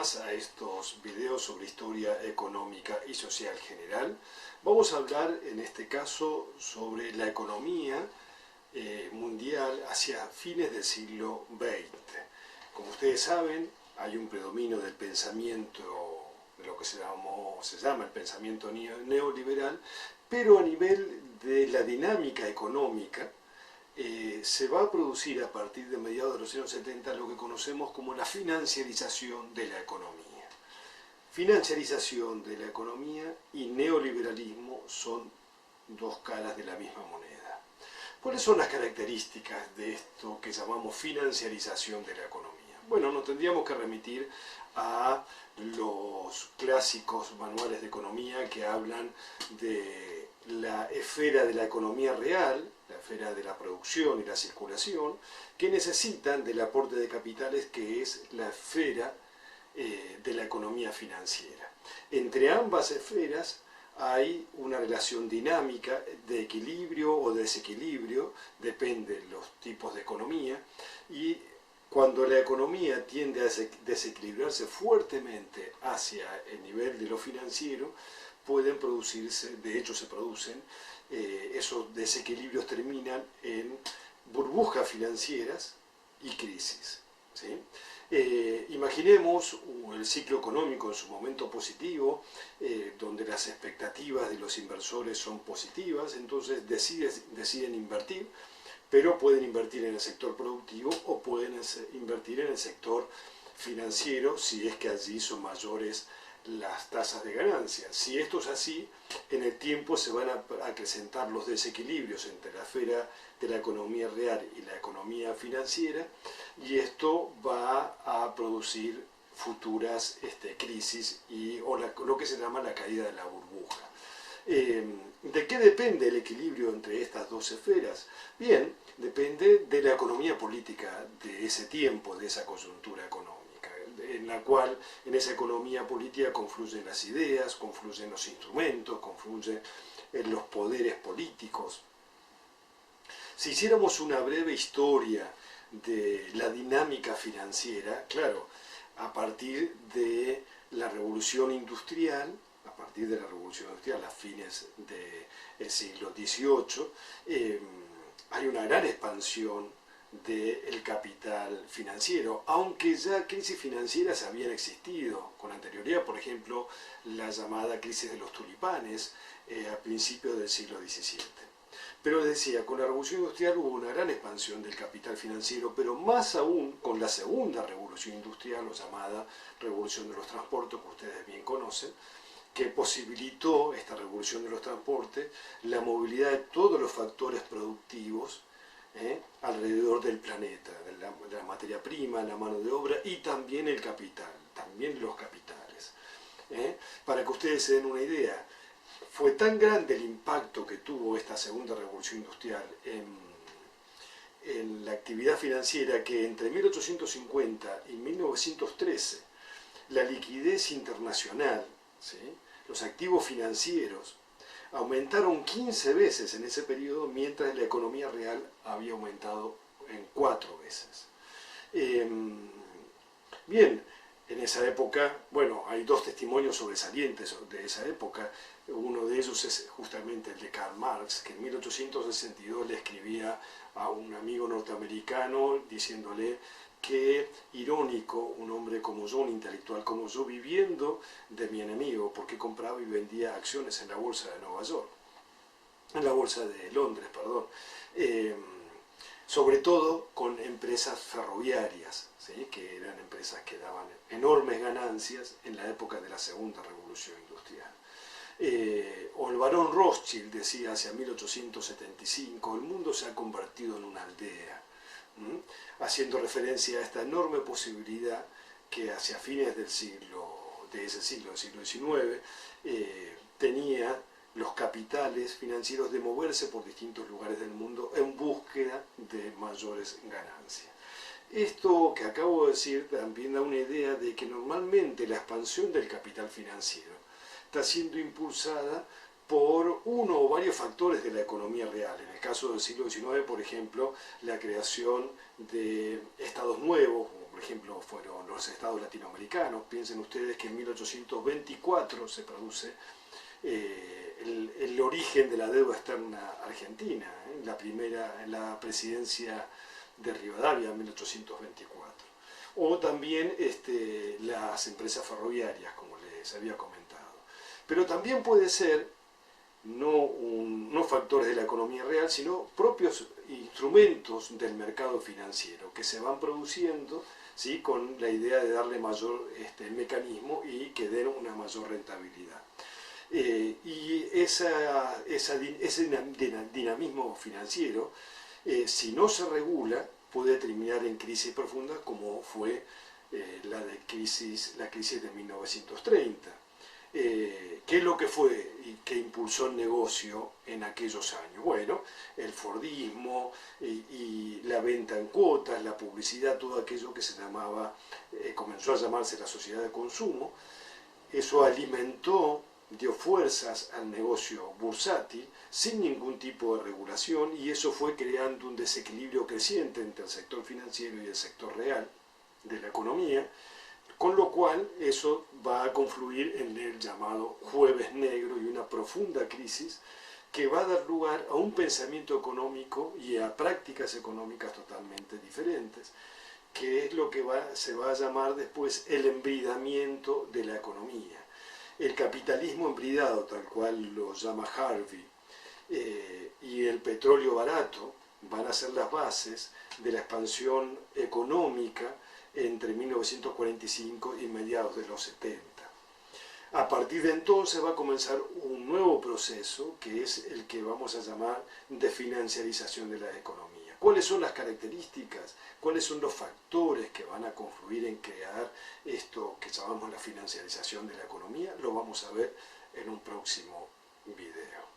más a estos videos sobre historia económica y social general. Vamos a hablar en este caso sobre la economía mundial hacia fines del siglo XX. Como ustedes saben, hay un predominio del pensamiento, de lo que se llama el pensamiento neoliberal, pero a nivel de la dinámica económica, se va a producir a partir de mediados de los años 70 lo que conocemos como la financiarización de la economía. Financiarización de la economía y neoliberalismo son dos caras de la misma moneda. ¿Cuáles son las características de esto que llamamos financiarización de la economía? Bueno, nos tendríamos que remitir a los clásicos manuales de economía que hablan de la esfera de la economía real, la esfera de la producción y la circulación, que necesitan del aporte de capitales, que es la esfera de la economía financiera. Entre ambas esferas hay una relación dinámica de equilibrio o de desequilibrio, depende de los tipos de economía, y cuando la economía tiende a desequilibrarse fuertemente hacia el nivel de lo financiero, pueden producirse, de hecho se producen, esos desequilibrios terminan en burbujas financieras y crisis, ¿sí? Imaginemos el ciclo económico en su momento positivo, donde las expectativas de los inversores son positivas, entonces deciden invertir, pero pueden invertir en el sector productivo o pueden invertir en el sector financiero si es que allí son mayores las tasas de ganancia. Si esto es así, en el tiempo se van a acrecentar los desequilibrios entre la esfera de la economía real y la economía financiera, y esto va a producir futuras crisis o lo que se llama la caída de la burbuja. ¿De qué depende el equilibrio entre estas dos esferas? Bien, depende de la economía política de ese tiempo, de esa coyuntura económica, en la cual en esa economía política confluyen las ideas, confluyen los instrumentos, confluyen los poderes políticos. Si hiciéramos una breve historia de la dinámica financiera, claro, a partir de la revolución industrial, a fines del siglo XVIII, hay una gran expansión del capital financiero, aunque ya crisis financieras habían existido con anterioridad, por ejemplo, la llamada crisis de los tulipanes a principios del siglo XVII. Pero decía, con la revolución industrial hubo una gran expansión del capital financiero, pero más aún con la segunda revolución industrial, o llamada revolución de los transportes, que ustedes bien conocen, que posibilitó esta revolución de los transportes, la movilidad de todos los factores productivos alrededor del planeta, de la materia prima, la mano de obra y también el capital, también los capitales. Para que ustedes se den una idea, fue tan grande el impacto que tuvo esta segunda revolución industrial en la actividad financiera que entre 1850 y 1913 la liquidez internacional, ¿sí?, los activos financieros, aumentaron 15 veces en ese periodo, mientras la economía real había aumentado en 4 veces. Bien, en esa época, bueno, hay dos testimonios sobresalientes de esa época. Uno de ellos es justamente el de Karl Marx, que en 1862 le escribía a un amigo norteamericano diciéndole: qué irónico un hombre como yo, un intelectual como yo, viviendo de mi enemigo, porque compraba y vendía acciones en la bolsa de Nueva York, en la bolsa de Londres, perdón, sobre todo con empresas ferroviarias, ¿sí?, que eran empresas que daban enormes ganancias en la época de la segunda revolución industrial. O el barón Rothschild decía hacia 1875, el mundo se ha convertido en una aldea, haciendo referencia a esta enorme posibilidad que hacia fines del siglo XIX, tenía los capitales financieros de moverse por distintos lugares del mundo en búsqueda de mayores ganancias. Esto que acabo de decir también da una idea de que normalmente la expansión del capital financiero está siendo impulsada por uno o varios factores de la economía real. En el caso del siglo XIX, por ejemplo, la creación de estados nuevos, como por ejemplo fueron los estados latinoamericanos. Piensen ustedes que en 1824 se produce el origen de la deuda externa argentina, en la presidencia de Rivadavia en 1824. O también las empresas ferroviarias, como les había comentado. Pero también puede ser no factores de la economía real, sino propios instrumentos del mercado financiero que se van produciendo, ¿sí?, con la idea de darle mayor mecanismo y que den una mayor rentabilidad. Y ese dinamismo financiero, si no se regula, puede terminar en crisis profundas como fue la crisis de 1930. ¿Qué es lo que fue y que impulsó el negocio en aquellos años? Bueno, el Fordismo y la venta en cuotas, la publicidad, todo aquello que se llamaba, comenzó a llamarse la sociedad de consumo. Eso alimentó, dio fuerzas al negocio bursátil sin ningún tipo de regulación, y eso fue creando un desequilibrio creciente entre el sector financiero y el sector real de la economía, con lo cual eso va a confluir en el llamado Jueves Negro y una profunda crisis que va a dar lugar a un pensamiento económico y a prácticas económicas totalmente diferentes, que es lo que se va a llamar después el embridamiento de la economía. El capitalismo embridado, tal cual lo llama Harvey, y el petróleo barato van a ser las bases de la expansión económica entre 1945 y mediados de los 70. A partir de entonces va a comenzar un nuevo proceso que es el que vamos a llamar de financiarización de la economía. ¿Cuáles son las características? ¿Cuáles son los factores que van a confluir en crear esto que llamamos la financiarización de la economía? Lo vamos a ver en un próximo video.